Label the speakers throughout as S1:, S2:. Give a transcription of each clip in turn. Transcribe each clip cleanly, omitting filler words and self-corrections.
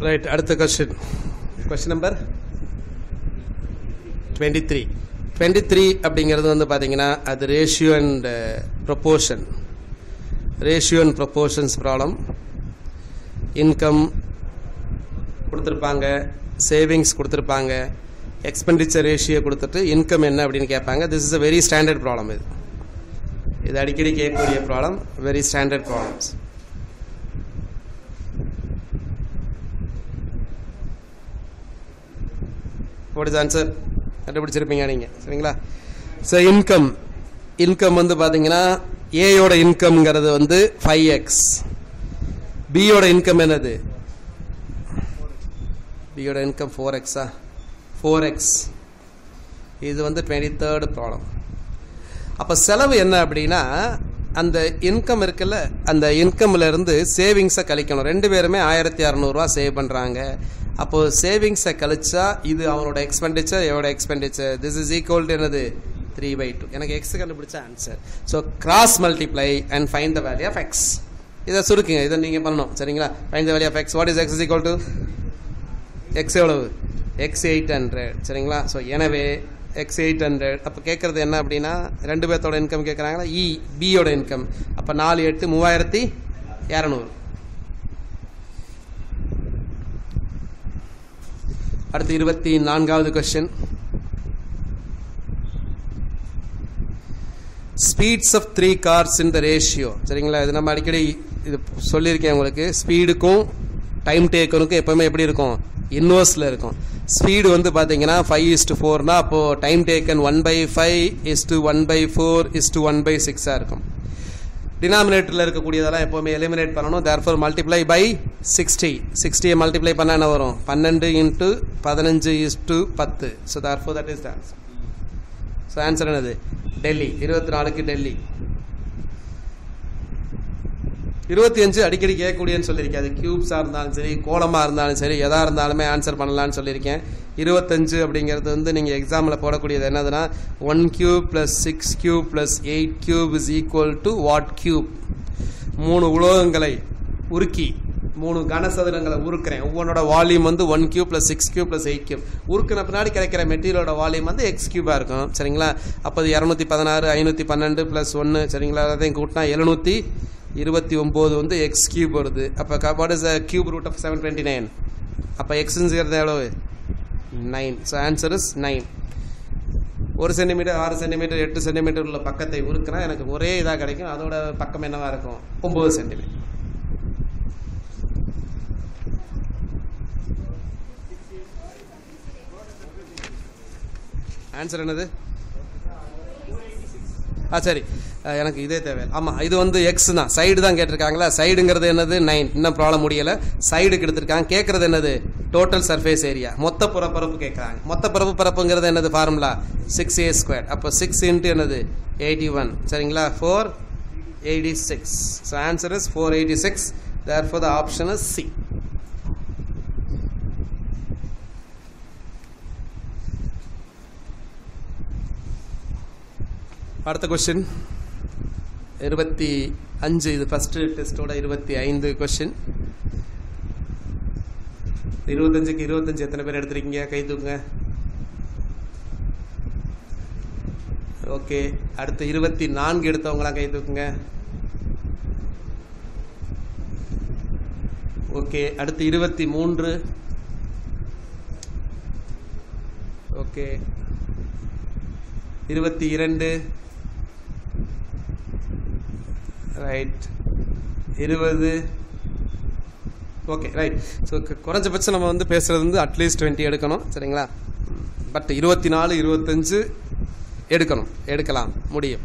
S1: Right, அடுத்த question. Question number 23. 23 அப்படிங்கிறது வந்து பார்த்தீங்கன்னா அது ratio and proportion. Ratio and proportions problem. Income கொடுத்துருப்பாங்க, சேவிங்ஸ் கொடுத்துருப்பாங்க, எக்ஸ்பெண்டிச்சர் ரேஷியோ கொடுத்துட்டு இன்கம் என்ன அப்படின்னு கேட்பாங்க. This is a very standard problem. இது அடிக்கடி கேட்கக்கூடிய problem, very standard problems. What is answer கண்டுபிடிச்சிருப்பீங்க நீங்கள், சரிங்களா? ஸோ இன்கம் வந்து பார்த்தீங்கன்னா ஏயோட இன்கம்ங்கிறது வந்து 5x, பியோட இன்கம் என்னது? பியோட இன்கம் 4x. 4x. இது வந்து 23rd ப்ராப்ளம். அப்போ செலவு என்ன அப்படின்னா அந்த இன்கம் இருக்குல்ல, அந்த இன்கம்ல இருந்து சேவிங்ஸை கழிக்கணும். ரெண்டு பேருமே 1600 சேவ் பண்ணுறாங்க. அப்போது சேவிங்ஸை கழிச்சா இது அவனோட எக்ஸ்பெண்டிச்சர், எவ்வளோ expenditure. This is equal to என்னது? 3/2. எனக்கு எக்ஸ் கண்டுபிடிச்ச answer. So cross multiply and find the value of x. இதை சுருக்குங்க, இதை நீங்கள் பண்ணணும், சரிங்களா? Find the value of x. What is x is equal to x எவ்வளவு? எக்ஸ் 800, சரிங்களா? ஸோ எனவே எக்ஸ் 800. அப்போ கேட்குறது என்ன அப்படின்னா ரெண்டு பேர்த்தோட இன்கம் கேட்குறாங்களா? பியோட இன்கம். அப்போ 4 8 3200. அடுத்து 24வது question. Speeds of 3 cars in the ratio. சரிங்களா? இது நம்ம அடிக்கடி இது சொல்லியிருக்கேன் உங்களுக்கு. ஸ்பீடுக்கும் டைம் டேக்கனுக்கும் எப்பவுமே எப்படி இருக்கும்? இன்வர்ஸில் இருக்கும். ஸ்பீடு வந்து பார்த்தீங்கன்னா 5:4னா அப்போது டைம் டேக்கன் 1/5:1/4:1/6 இருக்கும். டினாமினேட்டரில் இருக்கக்கூடியதெல்லாம் எப்போவுமே எலிமினேட் பண்ணணும். Therefore multiply by 60. 60 மல்டிப்ளை பண்ணால் என்ன வரும்? 12 × 15:10. So therefore that is the answer. So answer என்னது? டெல்லி. 24க்கு டெல்லி. 25 அடிக்கடி கேட்கக்கூடியன்னு சொல்லியிருக்கேன். அது கியூப்ஸாக இருந்தாலும் சரி, கோலமாக இருந்தாலும் சரி, எதாக இருந்தாலுமே ஆன்சர் பண்ணலான்னு சொல்லியிருக்கேன். 25 அப்படிங்கிறது வந்து நீங்கள் எக்ஸாமில் போடக்கூடியது என்னதுன்னா 1 cube + 6 cube + 8 cube is equal to what cube. 3 உலோகங்களை உருக்கி 3 கனசதுரங்களை உருக்கிறேன். ஒவ்வொன்றோட வால்யூம் வந்து 1 cube + 6 cube + 8 cube. உருக்கின பின்னாடி கிடைக்கிற மெட்டீரியலோட வால்யூம் வந்து x கியூபாக இருக்கும், சரிங்களா? அப்போ 216 512 + 1, சரிங்களா? அதையும் கூட்டினா 729 வந்து x கியூப் வருது. அப்போ what is the cube root of 729? அப்போ எக்ஸுங்கிறது எவ்வளவு? 9. So answer is 9. 1 centimetre 6 centimetre 8 centimetre உள்ள பக்கத்தை உருக்குனா எனக்கு ஒரே இதாக கிடைக்கும். அதோட பக்கம் என்னவா இருக்கும்? 9 சென்டிமீட்டர். ஆன்சர் என்னது? சரி, எனக்கு இதே தேவை. ஆமாம், இது வந்து எக்ஸ் தான். சைடு தான் கேட்டிருக்காங்களா? சைடுங்கிறது என்னது? 9. இன்னும் ப்ராப்ளம் முடியலை. சைடுக்கு எடுத்திருக்காங்க. கேட்கறது என்னது? டோட்டல் சர்ஃபேஸ் ஏரியா, மொத்த புறப்பரப்பு கேட்குறாங்க. மொத்த பரப்புங்கிறது என்னது? Formula 6a². அப்போ 6 × என்னது? 81, சரிங்களா? 486. So answer is 486. Therefore the option is C. அடுத்த கொஸ்டின் 25. இது ஃபர்ஸ்ட் டெஸ்டோட 25 கொஸ்டின். 25க்கு 25 எத்தனை பேர் எடுத்துருக்கீங்க? கை தூக்குங்க. ஓகே. அடுத்து 24 எடுத்தவங்களாம் கை தூக்குங்க. ஓகே. அடுத்து 23. Okay. 22. Right. 20. Okay, right. So குறைஞ்சபட்சம் நம்ம வந்து பேசுகிறது வந்து அட்லீஸ்ட் 20 எடுக்கணும், சரிங்களா? பட் 24 25 எடுக்கலாம், முடியும்.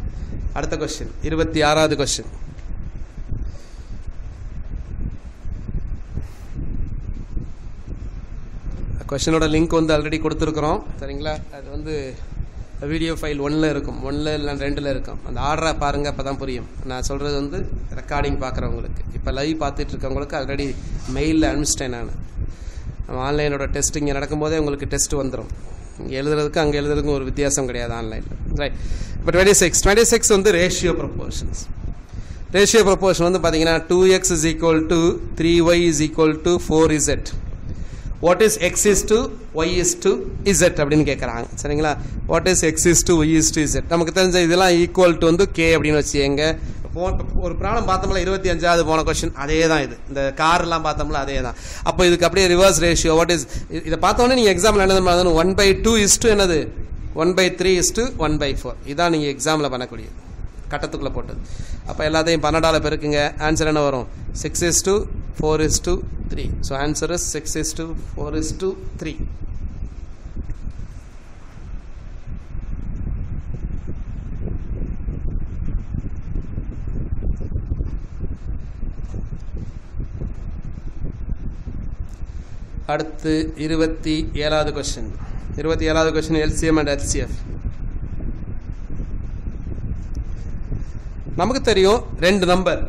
S1: அடுத்த கொஸ்டின் 26வது கொஸ்டின். கொஸ்டினோட லிங்க் வந்து ஆல்ரெடி கொடுத்துருக்குறோம், சரிங்களா? அது வந்து வீடியோ ஃபைல் 1ல் இருக்கும், 1ல் இல்லை 2ல் இருக்கும். அந்த ஆர்டராக பாருங்கள், அப்போ தான் புரியும். நான் சொல்கிறது வந்து ரெக்கார்டிங் பார்க்குறவங்களுக்கு. இப்போ லைவ் பார்த்துட்டு இருக்கவங்களுக்கு ஆல்ரெடி மெயிலில் அனுப்பிச்சிட்டேன். நான் நம்ம ஆன்லைனோட டெஸ்ட் இங்கே நடக்கும்போதே உங்களுக்கு டெஸ்ட் வந்துடும். இங்கே எழுதுறதுக்கு அங்கே எழுதுறதுக்கும் ஒரு வித்தியாசம் கிடையாது ஆன்லைனில், ரைட்? இப்போ 26 வந்து ரேஷியோ ப்ரொபோர்ஷன்ஸ். ரேஷியோ ப்ரொபோர்ஷன் வந்து பார்த்தீங்கன்னா 2x = 3y = 4z. What is x is to y is to z அப்படின்னு கேட்குறாங்க. சரிங்களா? What is x is to y is to z நமக்கு தெரிஞ்ச இதெல்லாம் ஈக்குவல் டு வந்து கே அப்படின்னு வச்சுங்க. ஒரு ப்ராப்ளம் பார்த்தோம்ல 25வது போன கொஸ்டின் அதே தான். இது இந்த கார்லாம் பார்த்தோம்ல அதே தான். அப்போ இதுக்கு அப்படியே ரிவர்ஸ் ரேஷியோ வாட் இஸ் இதை பார்த்தோன்னே நீங்கள் எக்ஸாம்பிள் என்ன 1/2 இஸ் டு என்னது 1/3 இஸ் டு 1/4 இதான் நீங்கள் எக்ஸாமில் பண்ணக்கூடியது கட்டத்துக்குள்ளே போட்டது. அப்போ எல்லாத்தையும் 12ஆல் பெருக்குங்க. ஆன்சர் என்ன வரும் 6:4:3. So answer is 6:4:3. அடுத்து 27வது கொஸ்டின். 27வது கொஸ்டின் எல்சிஎம் அண்ட் ஹெச்சிஎஃப். நமக்கு தெரியும் ரெண்டு நம்பர்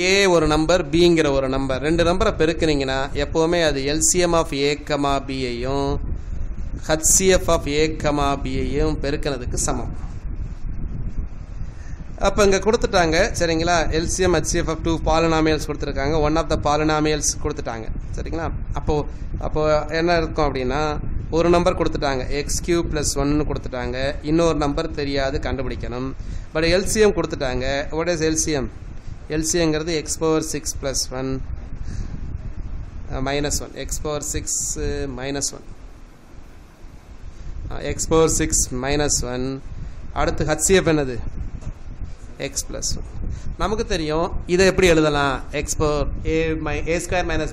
S1: ஏ ஒரு நம்பர் பிங்கிற ஒரு நம்பர், ரெண்டு நம்பரை பெருக்குனீங்கன்னா எப்போவுமே அது எல்சிஎம் ஆஃப் ஏ கமா பியையும் ஹச்சிஎஃப் ஆஃப் ஏ கமா பியையும் பெருக்கினதுக்கு சமம். அப்போ இங்கே கொடுத்துட்டாங்க. சரிங்களா? எல்சிஎம் ஹச்சிஎஃப் ஆஃப் 2 பாலினாமியல்ஸ் கொடுத்துருக்காங்க. ஒன் ஆஃப் த பாலினாமியல்ஸ் கொடுத்துட்டாங்க. சரிங்களா? அப்போது என்ன இருக்கும் அப்படின்னா ஒரு நம்பர் கொடுத்துட்டாங்க x³ + 1 கொடுத்துட்டாங்க. இன்னொரு நம்பர் தெரியாது கண்டுபிடிக்கணும். பட் எல்சிஎம் கொடுத்துட்டாங்க. What is LCM? எல்சிஎம்ங்கிறது x⁴ + 1 -1 x⁴ -1 அடுத்து ஹச்சிஎஃப் என்னது x + 1. நமக்கு தெரியும் இதை எப்படி எழுதலாம் x⁴ a² -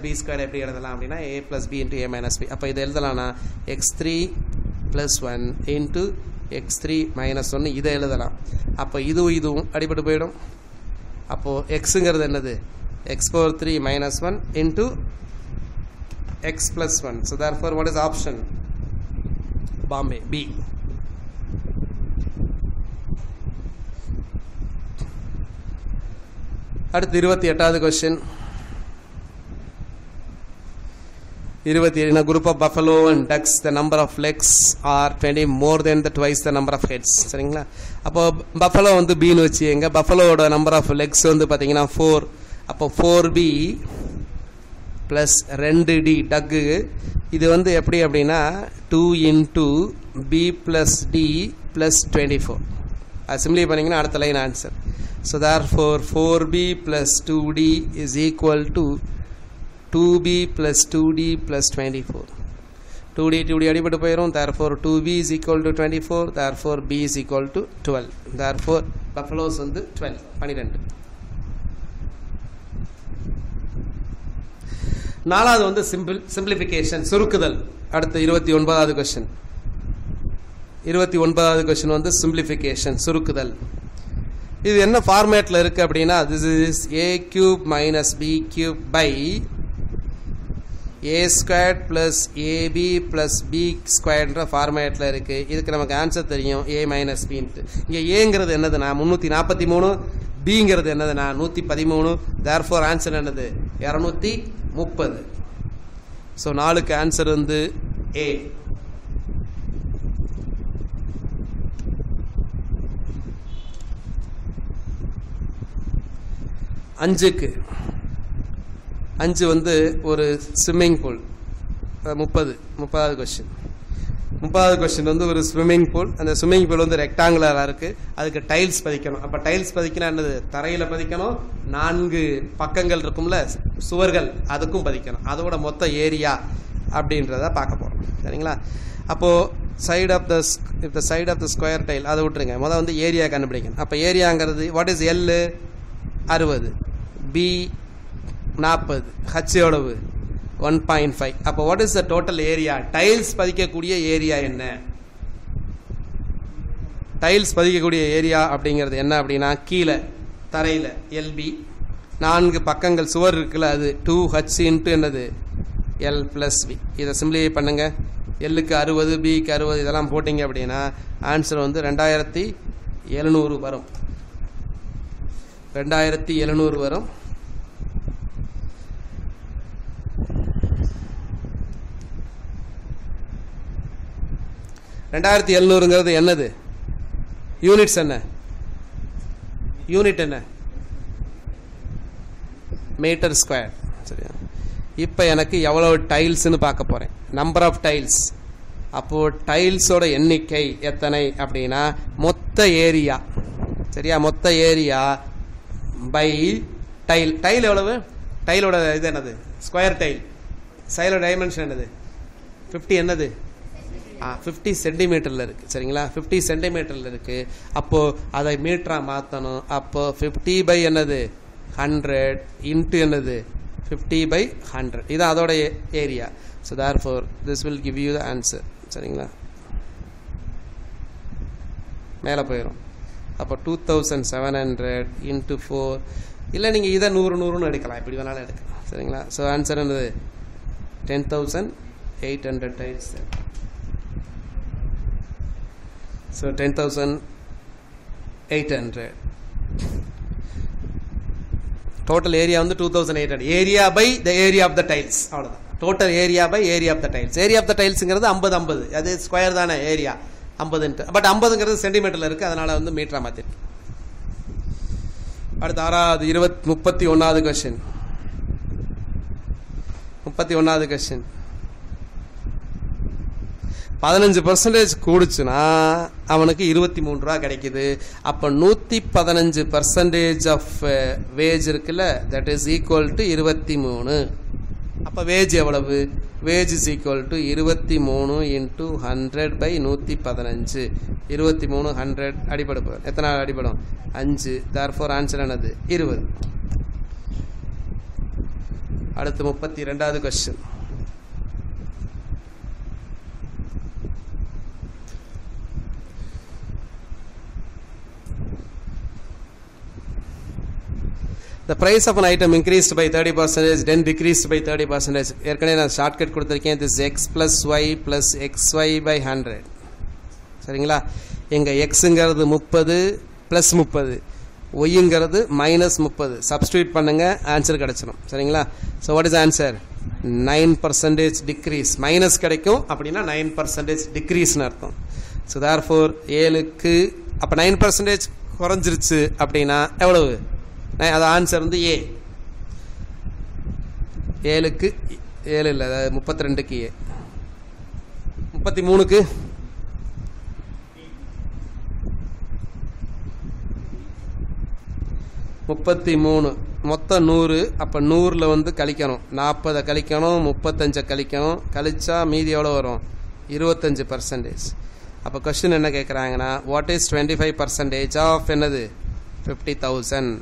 S1: b² எப்படி எழுதலாம் அப்படின்னா a + b × a - b. அப்போ இதை எழுதலாம்னா x3 + 1 × x3 - 1 இதை எழுதலாம். அப்போ இதுவும் அடிபட்டு போயிடும். அப்போது எக்ஸுங்கிறது என்னது x⁴ - 1 × x + 1. So therefore what is option? Bombay B. அடுத்து 28வது question. 27 in a group of buffalo and ducks the number of legs are 20 more than twice the number of heads. சரிங்களா? அப்போ பஃபலோ வந்து பின்னு வச்சுங்க. பஃபலோட நம்பர் ஆஃப் லெக்ஸ் வந்து பார்த்தீங்கன்னா 4. அப்போ 4b + 2d டக்கு. இது வந்து எப்படி அப்படின்னா 2 × b + d + 24. அது சிம்பிளை பண்ணிங்கன்னா அடுத்த line answer. So therefore 4b + 2d is equal to 2b + 2d + 24. 2d அடிபட்டு போயிடும். therefore 2b is equal to 24. therefore b is equal to 12. therefore buffaloes வந்து 12. நாலாவது வந்து சிம்பிளிஃபிகேஷன் சுருக்குதல். அடுத்து 29வது கொஸ்டின். 29வது கொஸ்டின் வந்து சிம்பிளிஃபிகேஷன் சுருக்குதல். இது என்ன ஃபார்மேட்டில் இருக்குது அப்படின்னா this is a³ - b³ / a² + ab + b² ஃபார்மேட்டில் இருக்குது. இதுக்கு நமக்கு ஆன்சர் தெரியும் a - b. இங்கே ஏங்கிறது என்னதுன்னா 343, பிங்கிறது என்னதுன்னா 113. therefore ஆன்சர் என்னது 230. ஸோ 4க்கு ஆன்சர் வந்து a. அஞ்சுக்கு 5 வந்து ஒரு ஸ்விம்மிங் பூல். 30வது கொஸ்டின். 30வது கொஸ்டின் வந்து ஒரு ஸ்விம்மிங் பூல். அந்த ஸ்விம்மிங் பூல் வந்து ரெக்டாங்குலராக இருக்குது. அதுக்கு டைல்ஸ் பதிக்கணும். அப்போ டைல்ஸ் பதிக்கினா என்னது தரையில் பதிக்கணும். 4 பக்கங்கள் இருக்கும்ல சுவர்கள் அதுக்கும் பதிக்கணும். அதோட மொத்த ஏரியா அப்படின்றத பார்க்க போகிறோம். சரிங்களா? அப்போது side of the square tile அதை விட்டுருங்க. முதல் வந்து ஏரியா கண்டுபிடிக்கணும். அப்போ ஏரியாங்கிறது what is L 60, B 40, H எவ்வளவு 1.5. அப்போ what is the total area? Tiles பதிக்கக்கூடிய ஏரியா என்ன? டைல்ஸ் பதிக்கக்கூடிய ஏரியா அப்படிங்கிறது என்ன அப்படின்னா கீழே தரையில் எல்பி, 4 பக்கங்கள் சுவர் இருக்குல்ல அது 2h × என்னது எல் + பி. இதை சிம்பிளிஃபை பண்ணுங்க. எல்லுக்கு 60, பிக்கு 60 இதெல்லாம் போட்டிங்க அப்படின்னா ஆன்சர் வந்து 2700 வரும். 2700 வரும். $2700 என்னது? யூனிட்ஸ் என்ன? யூனிட் என்ன? Metre square. சரியா? இப்போ எனக்கு எவ்வளோ டைல்ஸ்னு பார்க்க போகிறேன். Number of tiles. அப்போது டைல்ஸோட எண்ணிக்கை எத்தனை அப்படின்னா மொத்த ஏரியா. சரியா? மொத்த ஏரியா பை டைல். டைல் எவ்வளவு? டைலோட இது என்னது? Square tail. சைலோட டைமென்ஷன் என்னது? 50 என்னது? 50 சென்டிமீட்டரில் இருக்குது. சரிங்களா? 50 சென்டிமீட்டரில் இருக்குது. அப்போது அதை மீட்டராக மாற்றணும். அப்போது 50 பை என்னது? 100 இன்ட்டு என்னது? 50 by 100. இதுதான் அதோட area. So therefore this will give you the answer. சரிங்களா? மேலே போயிடும். அப்போ 2700 இன்ட்டு 4. இல்லை நீங்கள் இதை 100 எடுக்கலாம், எப்படி வேணாலும் எடுக்கலாம். சரிங்களா? ஸோ ஆன்சர் என்னது? 10,800 டைல்ஸ். ஸோ 10,800. டோட்டல் ஏரியா வந்து 2800. Area by the area of the tiles. அவ்வளோதான். Total area by area of the tiles. Area of the டைல்ஸுங்கிறது 50. அது ஸ்கொயர் தானே ஏரியா 50. பட் 50ங்கிறது சென்டிமீட்டரில் இருக்குது, அதனால் வந்து மீட்டராக மாற்றிருக்கு. அடுத்து 31வது கொஸ்டின். 31வது கொஸ்டின். 15% கூடுச்சுன்னா அவனுக்கு 23 ரூபா கிடைக்குது. அப்போ 115% ஆஃப் வேஜ் இருக்குல்ல, தட் இஸ் ஈக்குவல் டு 23. அப்போ வேஜ் எவ்வளவு? Wage is equal to 23 into 100 by 115. 23 100 அடிப்படும். எத்தனை அடிப்படும்? 5. தேர்ஃபோர் ஆன்சர் என்னது? 20. அடுத்து 32வது question. The price of an item increased by 30%, then decreased by 30%. ஏற்கனவே நான் ஷார்ட்கட் கொடுத்துருக்கேன். this x plus y plus xy by 100. சரிங்களா? எங்கள் எக்ஸுங்கிறது 30 ப்ளஸ் 30, ஒய்ங்கிறது -30. சப்ஸ்டியூட் பண்ணுங்க, ஆன்சர் கிடைச்சிடும். சரிங்களா? So what is answer? 9% decrease. Minus கிடைக்கும் அப்படின்னா 9% டிக்ரீஸ்னு அர்த்தம். ஸோ therefore 7க்கு அப்போ 9% குறைஞ்சிருச்சு அப்படின்னா எவ்வளவு? அது ஆன்சர் வந்து ஏ. 7க்கு 7 இல்லை, அதாவது 32க்கு ஏ. 33க்கு 33 மொத்தம் 100. அப்போ 100ல் வந்து கழிக்கணும், 40 கழிக்கணும், 35 கழிக்கணும். கழிச்சா மீதி எவ்வளோ வரும்? 25%. அப்போ கொஸ்டின் என்ன கேட்குறாங்கன்னா, வாட் இஸ் 25% ஆஃப் என்னது? 50,000.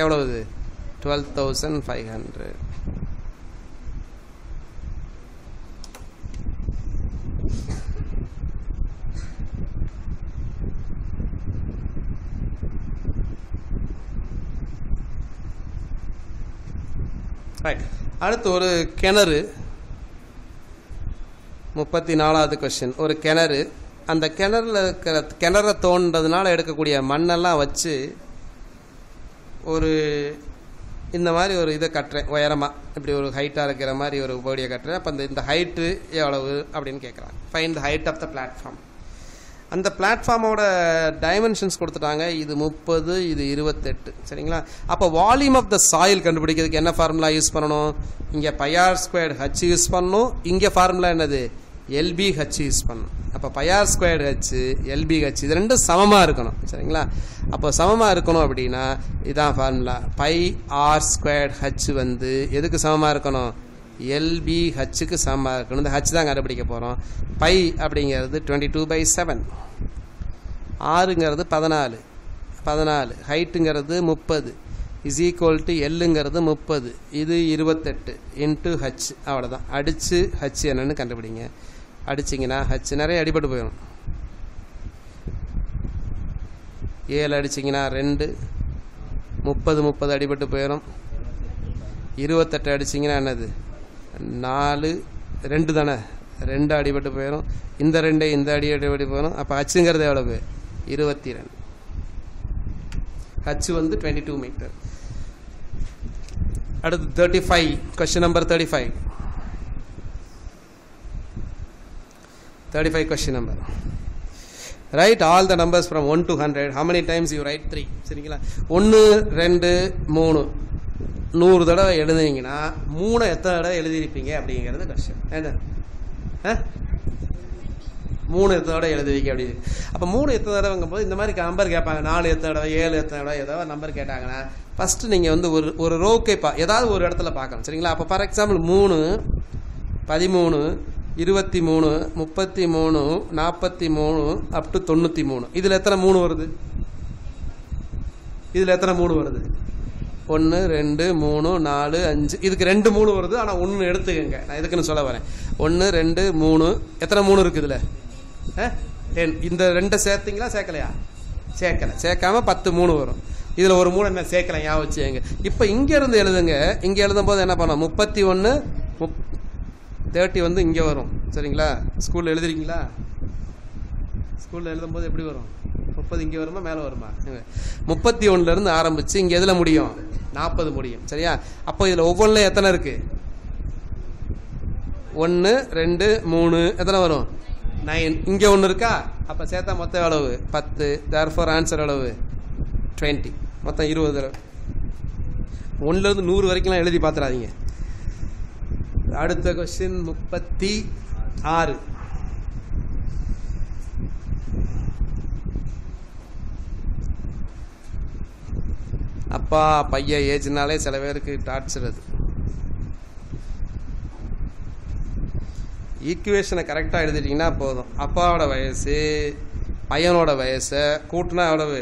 S1: எவ்வளவு? 12,500. ரைட். அடுத்து ஒரு கிணறு. 34வது கொஸ்டின். ஒரு கிணறு. அந்த கிணறுல இருக்கிற கிணறை தோன்றதுனால எடுக்கக்கூடிய மண்ணெல்லாம் வச்சு ஒரு இந்த மாதிரி ஒரு இதை கட்டுறேன், உயரமாக இப்படி ஒரு ஹைட்டாக இருக்கிற மாதிரி ஒரு பாடியை கட்டுறேன். அப்போ இந்த ஹைட்டு எவ்வளவு அப்படின்னு கேட்குறாங்க. Find the height of the platform. அந்த பிளாட்ஃபார்மோட டைமென்ஷன்ஸ் கொடுத்துட்டாங்க. இது 30, இது 28. சரிங்களா? அப்போ வால்யூம் ஆஃப் த சாயில் கண்டுபிடிக்கிறதுக்கு என்ன ஃபார்முலா யூஸ் பண்ணணும்? இங்கே πr² யூஸ் பண்ணணும். இங்கே ஃபார்முலா என்னது? LBH யூஸ் பண்ணணும். அப்போ πr²h LBH இது ரெண்டும் சமமாக இருக்கணும். சரிங்களா? அப்போ சமமாக இருக்கணும் அப்படின்னா இதான் ஃபார்முலா. πr²h வந்து எதுக்கு சமமாக இருக்கணும்? LBHக்கு சமமாக இருக்கணும். இந்த ஹச் தான் கண்டுபிடிக்க போகிறோம். பை அப்படிங்கிறது 22/7. ஆறுங்கிறது 14. ஹைட்டுங்கிறது 30 இஸ் ஈக்குவல் டு எல்லுங்கிறது 30, இது 28 இன்ட்டு ஹச். அவ்வளோதான். அடித்து ஹச் என்னன்னு கண்டுபிடிங்க. அடிச்சிங்கன்னா ஹச் நிறைய அடிபட்டு போயிடும். 7 அடிச்சிங்கன்னா 2, 30 அடிபட்டு போயிடும். 28 அடிச்சிங்கன்னா என்னது? 4, 2 தானே, 2 அடிபட்டு போயிடும். இந்த 2 இந்த அடிபட்டு போயிடும். அப்போ ஹச்சுங்கிறது எவ்வளவு? 22. ஹச் வந்து 22 மீட்டர். அடுத்து 35. Question number 35. 35 question number. Write all the numbers from 1 to 100. How many times you write 3? சரிங்களா? 1, 2, 3. 100 தடவை எழுதுனீங்கன்னா 3 எத்தனை தடவை எழுதியிருப்பீங்க அப்படிங்கிறது கொஸ்டின். என்ன 3 எத்தனை தடவை எழுதுவீங்க அப்படின்னு. அப்போ 3 எத்தனை தடவைங்கும் போது இந்த மாதிரி நம்பர் கேட்பாங்க. 4 எத்தனை தடவை, 7 எத்தனை தடவை, ஏதாவது நம்பர் கேட்டாங்கன்னா ஃபஸ்ட்டு நீங்கள் வந்து ஒரு ரோக்கை ஏதாவது ஒரு இடத்துல பார்க்கணும். சரிங்களா? அப்போ ஃபார் எக்ஸாம்பிள் 3, 13, 23, 33, 43 அப் டு 93. இதில் எத்தனை 3 வருது? இதில் எத்தனை 3 வருது? 1 2 3 4 5. இதுக்கு 2 3 வருது. ஆனால் 1 எடுத்துக்கங்க. நான் எதுக்குன்னு சொல்ல வரேன். 1 2 3. எத்தனை 3 இருக்குது இதில்? 10. இந்த 2 சேர்த்தீங்களா சேர்க்கலையா? சேர்க்கலை. சேர்க்காம 10 3 வரும். இதில் ஒரு 3 என்ன சேர்க்கலை, ஞாபகம் வச்சுங்க. இப்போ இங்கேருந்து எழுதுங்க. இங்கே எழுதும்போது என்ன பண்ணோம்? 31 30 வந்து இங்கே வரும். சரிங்களா? ஸ்கூலில் எழுதுறீங்களா? ஸ்கூலில் எழுதும்போது எப்படி வரும்? 30 இங்கே வருமா மேலே வருமா? 31லேருந்து ஆரம்பித்து இங்கே எதில் முடியும்? 40 முடியும். சரியா? அப்போ இதில் ஒவ்வொன்றில் எத்தனை இருக்குது? 1 2 3 எத்தனை வரும்? 9. இங்கே 1 இருக்கா? அப்போ சேர்த்தா மொத்தம் எவ்வளவு? 10. தேர்ஃபோர் ஆன்சர் எவ்வளவு? 20. மொத்தம் 20 தடவை. 1லேருந்து 100 வரைக்கும்லாம் எழுதி பார்த்துடாதீங்க. அடுத்த கொஸ்டின் 36. அப்பா பையன் ஏஜ்னாலே சில பேருக்கு டார்ச்சர். அது ஈக்குவேஷனை கரெக்டாக எழுதிட்டிங்கன்னா போதும். அப்பாவோட வயசு பையனோட வயசை கூட்டினா எவ்வளவு?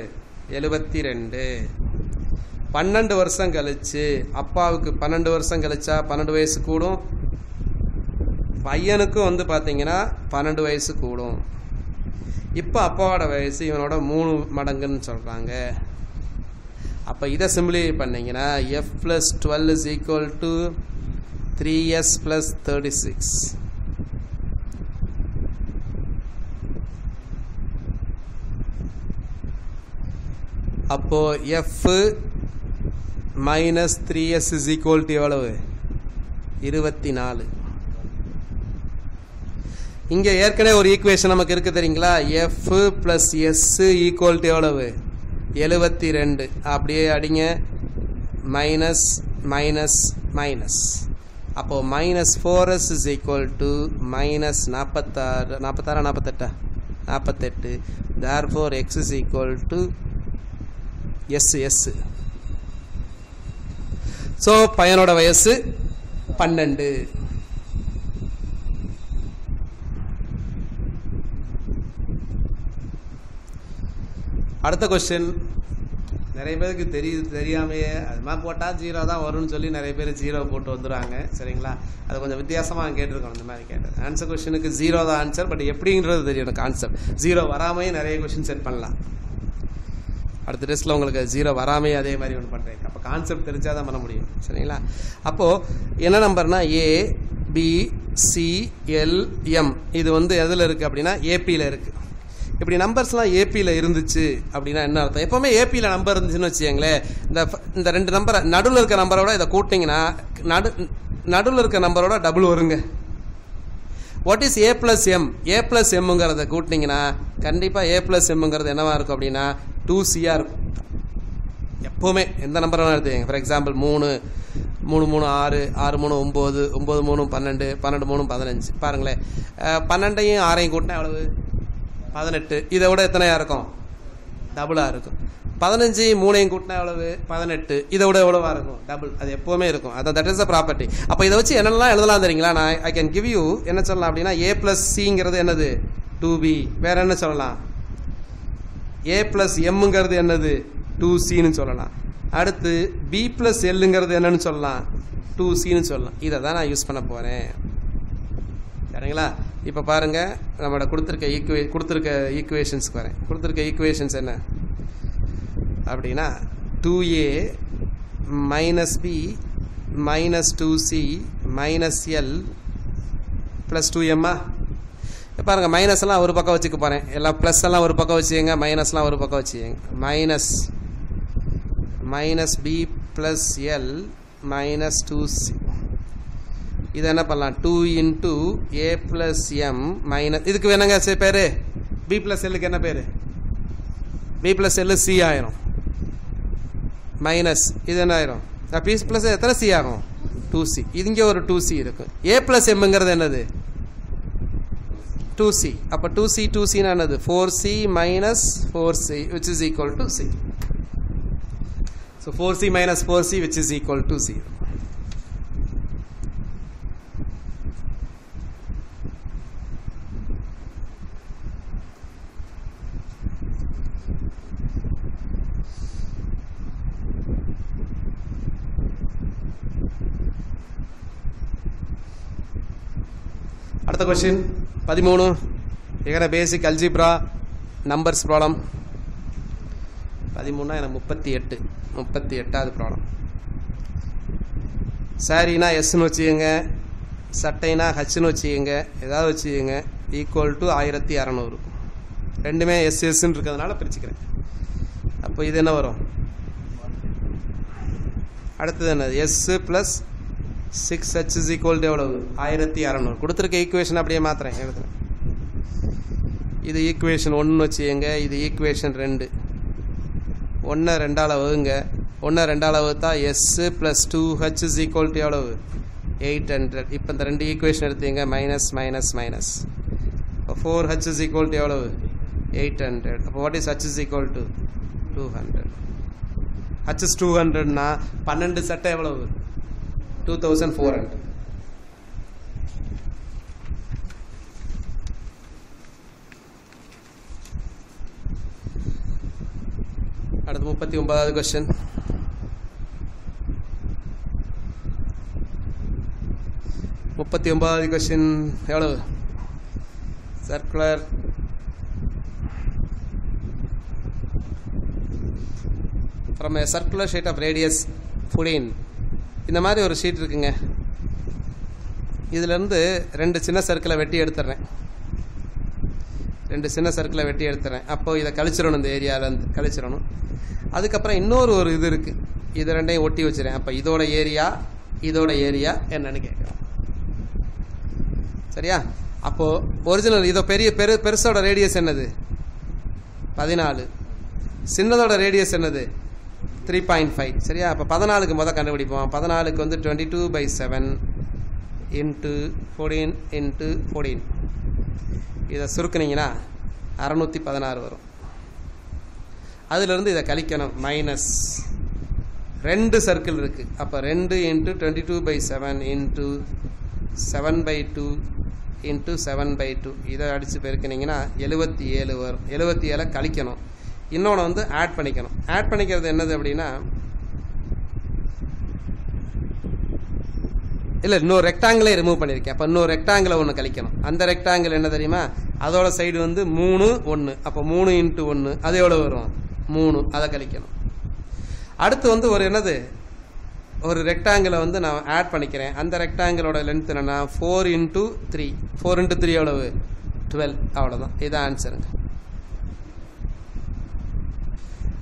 S1: 72. 12 வருஷம் கழிச்சு அப்பாவுக்கு 12 வருஷம் கழிச்சா 12 வயசு கூடும். பையனுக்கும் வந்து பார்த்தீங்கன்னா 12 வயசு கூடும். இப்போ அப்பாவோட வயசு இவனோட 3 மடங்குன்னு சொல்கிறாங்க. அப்போ இதை சிம்பிளிஃபை பண்ணிங்கன்னா f + 12 = 3s + 36. அப்போ f - 3s = எவ்வளவு? 24. இங்கே ஏற்கனவே ஒரு ஈக்குவேஷன் நமக்கு இருக்கு தெரியுங்களா? f + s = எவ்வளவு? 72. அப்படியே அடிங்க. Minus minus minus. அப்போ -4s = -46. 48. 48. therefore x = s. So பையனோட வயசு 12. அடுத்த கொஸ்டின் நிறைய பேருக்கு தெரியாமையே அது மாதிரி போட்டால் 0 தான் வரும்னு சொல்லி நிறைய பேர் 0 போட்டு வந்துடுவாங்க. சரிங்களா? அது கொஞ்சம் வித்தியாசமாக கேட்டிருக்கோம். இந்த மாதிரி கேட்டது ஆன்சர் கொஸ்டினுக்கு 0 தான் ஆன்சர். பட் எப்படின்றது தெரியும் கான்செப்ட். 0 வராமையே நிறைய கொஸ்டின் செட் பண்ணலாம். அடுத்த டெஸ்ட்டில் உங்களுக்கு 0 வராமையே அதே மாதிரி ஒன்று பண்ணுறேன். அப்போ கான்செப்ட் தெரிஞ்சால் தான் பண்ண முடியும். சரிங்களா? அப்போது என்ன நம்பர்னா A B C L M இது வந்து எதில் இருக்குது அப்படின்னா ஏபியில் இருக்குது. இப்படி நம்பர்ஸ்லாம் ஏபியில் இருந்துச்சு அப்படின்னா என்ன அர்த்தம்? எப்போவுமே ஏபியில் நம்பர் இருந்துச்சுன்னு வச்சுக்கோங்களேன், இந்த 2 நம்பரை நடுவில் இருக்க நம்பரோட இதை கூட்டிங்கன்னா நடுவில் இருக்க நம்பரோட டபுள் வருங்க. What is A + M? A + Mங்கிறத கூட்டினீங்கன்னா கண்டிப்பாக A + Mங்கிறது என்னவா இருக்கும் அப்படின்னா 2Cஆ இருக்கும். எப்போவுமே எந்த நம்பர் வேணால் எடுத்துக்கங்க. For example 3 3 3 6 6 3 9 9 3 12 12 3 15. பாருங்களேன், 12ஐயும் 6ஐயும் கூட்டினா எவ்வளவு? 18. இதை விட எத்தனையாக இருக்கும்? டபுளாக இருக்கும். 15ஐயும் 3ஐயும் கூட்டினா எவ்வளவு? 18. இதை விட எவ்வளவா இருக்கும்? டபுள். அது எப்போவுமே இருக்கும். அதான் தட் இஸ் த ப்ராப்பர்ட்டி. அப்போ இதை வச்சு என்னெல்லாம் எழுதலாம் தெரியுங்களா? நான் ஐ கேன் கிவ் யூ என்ன சொல்லலாம் அப்படின்னா A + Cங்கிறது என்னது? 2B. வேற என்ன சொல்லலாம்? A + Mங்கிறது என்னது? 2Cன்னு சொல்லலாம். அடுத்து B + Lங்கிறது என்னன்னு சொல்லலாம்? 2Cன்னு சொல்லலாம். இதை தான் நான் யூஸ் பண்ண போகிறேன். சரிங்களா? இப்போ பாருங்கள், நம்மளோட கொடுத்துருக்க ஈக்குவேஷன்ஸ்க்கு வரேன். கொடுத்துருக்க ஈக்குவேஷன்ஸ் என்ன அப்படின்னா 2A - B - 2C - L + 2M. பாருங்கள், மைனஸ் எல்லாம் ஒரு பக்கம் வச்சுக்க போகிறேன். எல்லாம் ப்ளஸ் எல்லாம் ஒரு பக்கம் வச்சுக்கோங்க, மைனஸ்லாம் ஒரு பக்கம் வச்சுக்கோங்க. -B + L - 2C. இதை என்ன பண்ணலாம்? 2 × A + M - இதுக்கு வேணுங்க பேர் B + Lக்கு என்ன பேர்? B + L C ஆயிரும். மைனஸ் இது என்ன ஆயிரும்? P plus எத்தனை C ஆகும் 2C. இங்க ஒரு 2C இருக்கு. A plus Mங்கிறது என்னது 2C. அப்ப 2C னா என்னது 4C minus 4C which is equal to C. So 4C minus 4C which is equal to 0. அடுத்த क्वेश्चन 13. எங்கன பேசிக் அல்ஜிப்ரா நம்பர்ஸ் ப்ராப்ளம் 13 னா எனக்கு 38வது ப்ராப்ளம். சாரினா S னு வச்சுக்கங்க, சட்டைனா H னு வச்சுக்கங்க, ஏதாவது வச்சுக்கங்க. Equal to 1600. ரெண்டுமே S ன்னு இருக்கிறதுனால பிரிச்சுக்கிறேன். அப்போ இது என்ன வரும்? அடுத்தது என்ன? S plus 6H is equal to எவ்வளவு? 1600. கொடுத்திருக்க ஈக்குவேஷன் அப்படியே மாத்துறேன், எழுதுறேன். இது ஈக்குவேஷன் 1 வச்சுங்க, இது equation 2. 1 2ஆல வகுங்க. 1 2ஆல வகுத்தா S plus 2H is equal to எவ்வளவு? 800. இப்போ இந்த ரெண்டு ஈக்குவேஷன் எடுத்தீங்க, minus minus minus. 4H is equal to எவ்வளவு? 800. அப்போ what is H is equal to 200. H is 200 னா 12 சட்டை எவ்வளவு? 2400. அடுத்து 39வது क्वेश्चन. 39வது क्वेश्चन எவ்வளவு? Circular from a circular sheet of radius 14. இந்த மாதிரி ஒரு ஷீட் இருக்குங்க. இதிலிருந்து ரெண்டு சின்ன சர்க்கிளை வெட்டி எடுத்துறேன். அப்போ இதை கழிச்சிடணும், இந்த ஏரியாவிலேருந்து கழிச்சிடணும். அதுக்கப்புறம் இன்னொரு இது இருக்குது, இது ரெண்டையும் ஒட்டி வச்சுறேன். அப்போ இதோட ஏரியா என்னன்னு கேட்குறேன். சரியா? அப்போது ஒரிஜினல் இதோ பெருசோட ரேடியஸ் என்னது? 14. சின்னதோட ரேடியஸ் என்னது? 3.5. சரியா? அப்போ 14க்கு முதல் கண்டுபிடிப்போம். 14க்கு வந்து 22/7 into 14 into 14. இதை சுருக்குனீங்கன்னா 616 வரும். அதிலிருந்து இதை கழிக்கணும். மைனஸ் 2 சர்க்கிள் இருக்கு. அப்போ 2 into 22/7 into 7/2 into 7/2. இதை அடித்து பெருக்கினீங்கன்னா 77 வரும். 77 கழிக்கணும். இன்னொன்று வந்து ஆட் பண்ணிக்கணும். ஆட் பண்ணிக்கிறது என்னது அப்படின்னா, இல்லை இன்னொரு ரெக்டாங்கிளே ரிமூவ் பண்ணியிருக்கேன். அப்போ இன்னொரு ரெக்டாங்கிளை ஒன்று கழிக்கணும். அந்த ரெக்டாங்கிள் என்ன தெரியுமா? அதோட சைடு வந்து 3 1. அப்போ 3 into 1 அது எவ்வளோ வரும்? 3. அதை கழிக்கணும். அடுத்து வந்து ஒரு ரெக்டாங்கிளை வந்து நான் ஆட் பண்ணிக்கிறேன். அந்த ரெக்டாங்கிளோட லென்த் என்னன்னா 4 into 3. 4 into 3 எவ்வளவு? 12. அவ்வளோதான். இதான் ஆன்சருங்க.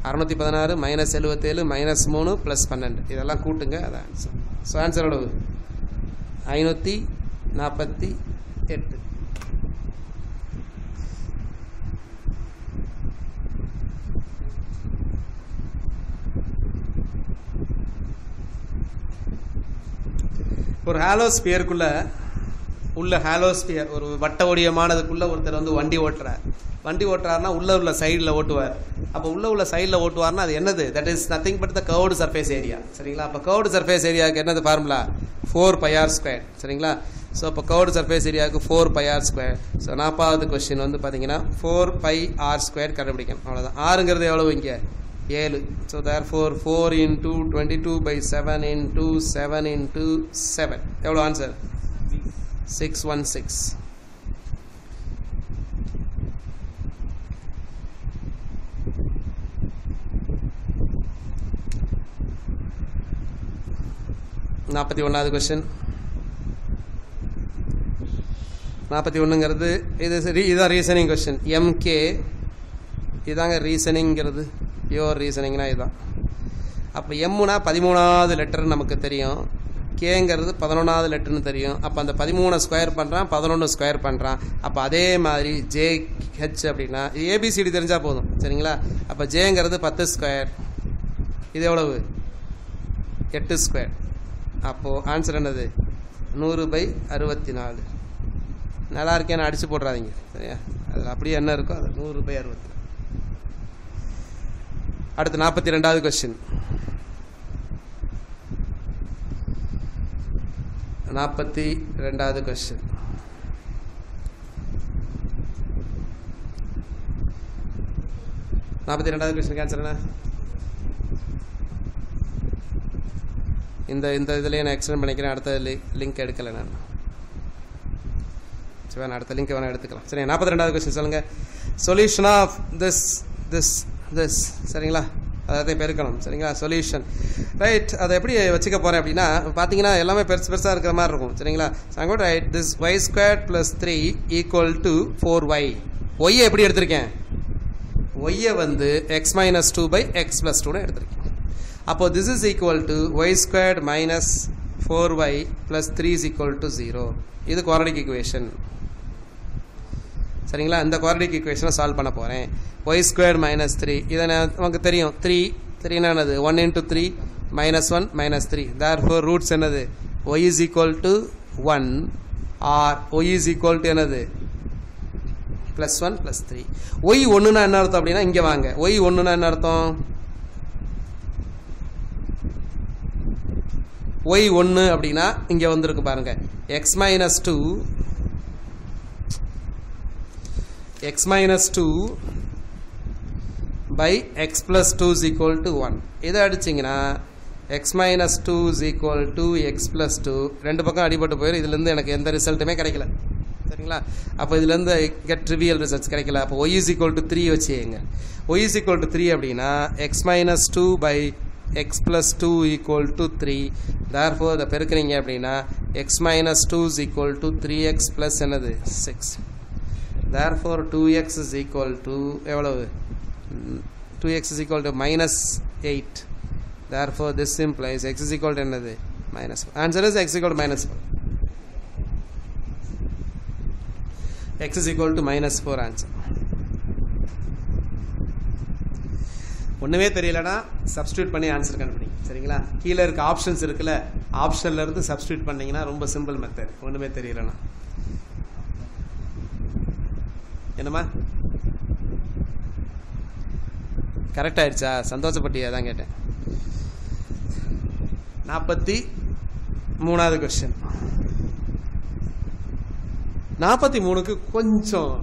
S1: 616 மைனஸ் 77 மைனஸ் 3 ப்ளஸ் 12. இதெல்லாம் கூட்டுங்க, அதான் ஆன்சர். ஸோ ஆன்சர் எவ்வளவு? 548. ஒரு ஹாலோஸ்பியருக்குள்ள உள்ள ஹாலோஸ்பியர் ஒரு வட்ட வடிவமானதுக்குள்ள ஒருத்தர் வந்து வண்டி ஓட்டுறாருன்னா உள்ள சைடில் ஓட்டுவார். அப்போ உள்ள சைடில் ஓட்டுவார்னா அது என்னது? That is nothing but the curved surface area. சரிங்களா? அப்போ கர்வ்டு சர்ஃபேஸ் ஏரியாவுக்கு என்னது ஃபார்முலா? 4πr². சரிங்களா? ஸோ இப்போ கர்வ்டு சர்ஃபேஸ் ஏரியாவுக்கு 4πr². ஸோ 40வது கொஸ்டின் வந்து பார்த்தீங்கன்னா 4πr² கண்டுபிடிக்கணும். அவ்வளோதான். ஆறுங்கிறது எவ்வளவு இங்கே? 7. So therefore 4 into 22/7 into 7 into 7 எவ்வளோ ஆன்சர்? 616. நாற்பத்தி ஒன்றாவது கொஸ்டின். 41ங்கிறது இதுதான் ரீசனிங் கொஸ்டின். எம்கே இதாங்க ரீசனிங்கிறது. பியோர் ரீசனிங்னா இதுதான். அப்போ எம்னா 13வது லெட்டர் நமக்கு தெரியும், கேங்கிறது 11வது லெட்டர்னு தெரியும். அப்போ அந்த 13 ஸ்கொயர் பண்ணுறான், 11 ஸ்கொயர் பண்ணுறான். அப்போ அதே மாதிரி ஜேஹெச் அப்படின்னா இது ஏபிசிடி தெரிஞ்சால் போதும். சரிங்களா? அப்போ ஜேங்கிறது 10 ஸ்கொயர். இது எவ்வளவு? 8 ஸ்கொயர். அப்போது ஆன்சர் என்னது 100/64. நல்லா இருக்கேன்னு அடித்து போடுறாதீங்க சரியா, அதில் அப்படியே என்ன இருக்கோ அது 100/64. அடுத்து 42வது கொஸ்டின். 42வது கொஸ்டின். கொஸ்டினுக்கு ஆன்சர் என்ன? இந்த இதுலேயே நான் எக்ஸ்டெண்ட் பண்ணிக்கிறேன். அடுத்த லிங்க் எடுக்கலை நான். சரி வேணா அடுத்த லிங்க் வேணால் எடுத்துக்கலாம். சரி 42வது கொஸ்டின் சொல்லுங்கள். சொல்யூஷன் ஆஃப் திஸ் சரிங்களா, அதை பெருக்கணும் சரிங்களா. Solution right. அதை எப்படி வச்சுக்க போகிறேன் அப்படின்னா பார்த்தீங்கன்னா எல்லாமே பெருசாக இருக்கிற மாதிரி இருக்கும் சரிங்களா. சாங்கோட் ரைட் திஸ் y² + 3 = 4y. ஒய்யை எப்படி எடுத்திருக்கேன்? ஒய்யை வந்து x - 2/x + 2 எடுத்திருக்கேன். அப்போது this is equal to y² - 4y + 3 = 0. இது குவாட்ரடிக் ஈக்குவேஷன் சரிங்களா. இந்த குவாட்ரடிக் ஈக்குவேஷனை சால்வ் பண்ண போகிறேன். y² - 3 இதை நமக்கு தெரியும். 3 என்னது 1 × 3 -1 -3. therefore ரூட்ஸ் என்னது y = 1 or y = என்னது +1 + 3. y 1னா என்ன அர்த்தம் அப்படின்னா இங்கே வாங்க. y 1னா என்ன அர்த்தம்? y 1 அப்படின்னா இங்கே வந்திருக்கு பாருங்க. x - 2 by x + 2 = 1. இதை அடிச்சிங்கன்னா x - 2 = x + 2 ரெண்டு பக்கம் அடிபட்டு போயிடும். இதுலேருந்து எனக்கு எந்த ரிசல்ட்டுமே கிடைக்கல சரிங்களா. அப்போ இதுலேருந்து கெட் ட்ரிவியல் ரிசல்ட்ஸ் கிடைக்கல. அப்போ y = 3 வச்சுங்க. y = 3 அப்படின்னா x - 2 by x + 2 = 3. therefore இதை பெருக்குறீங்க அப்படின்னா x - 2 = 3x + என்னது 6. therefore 2x = எவ்வளவு? 2x -8. therefore this implies x என்னது -4. answer is x -4. x -4 answer. ஒன்றுமே தெரியலனா சப்ஸ்டியூட் பண்ணி ஆன்சர் கண்டுபிடிங்க சரிங்களா. கீழே இருக்க ஆப்ஷன்ஸ் இருக்குல்ல, ஆப்ஷன்ல இருந்து சப்ஸ்டியூட் பண்ணீங்கன்னா ரொம்ப சிம்பிள் மெத்தட். ஒன்றுமே தெரியலனா என்னம்மா கரெக்ட் ஆயிடுச்சா? சந்தோஷப்பட்டியா? தான் கேட்டேன். 43வது கொஸ்டின். 43க்கு கொஞ்சம்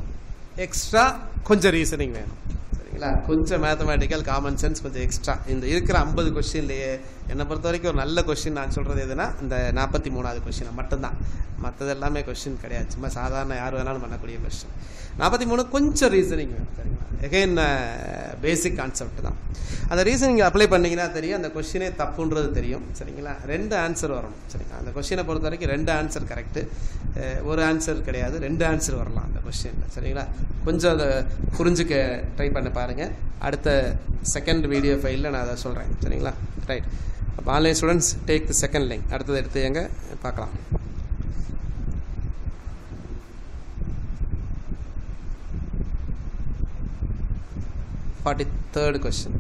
S1: எக்ஸ்ட்ரா கொஞ்சம் ரீசனிங் வேணும் சரிங்களா. கொஞ்சம் மேத்தமேட்டிக்கல் காமன் சென்ஸ் கொஞ்சம் எக்ஸ்ட்ரா. இந்த இருக்கிற 50 கொஸ்டின்லேயே என்னை பொறுத்த வரைக்கும் ஒரு நல்ல கொஸ்டின் நான் சொல்கிறது எதுனா இந்த 43வது கொஸ்டினை மட்டும்தான். மற்றது எல்லாமே கொஸ்டின் கிடையாது, சும்மா சாதாரண யார் வேணாலும் பண்ணக்கூடிய கொஸ்டின். 43 கொஞ்சம் ரீசனிங் வேணும் சரிங்களா. எகைன் பேசிக் கான்செப்ட் தான். அந்த ரீசனிங் அப்ளை பண்ணிங்கன்னா தெரியும் அந்த கொஸ்டினே தப்புன்றது தெரியும் சரிங்களா. 2 ஆன்சர் வரணும் சரிங்களா. அந்த கொஸ்டினை பொறுத்த வரைக்கும் 2 ஆன்சர் கரெக்டு, ஒரு ஆன்சர் கிடையாது, 2 ஆன்சர் வரலாம் அந்த கொஸ்டினில் சரிங்களா. கொஞ்சம் அதை புரிஞ்சுக்க ட்ரை பண்ண பாருங்கள். அடுத்த செகண்ட் வீடியோ ஃபைலில் நான் அதை சொல்கிறேன் சரிங்களா. ரைட். அப்போ online students take the second link. அடுத்தது எடுத்து எங்க பார்க்கலாம். 43rd question.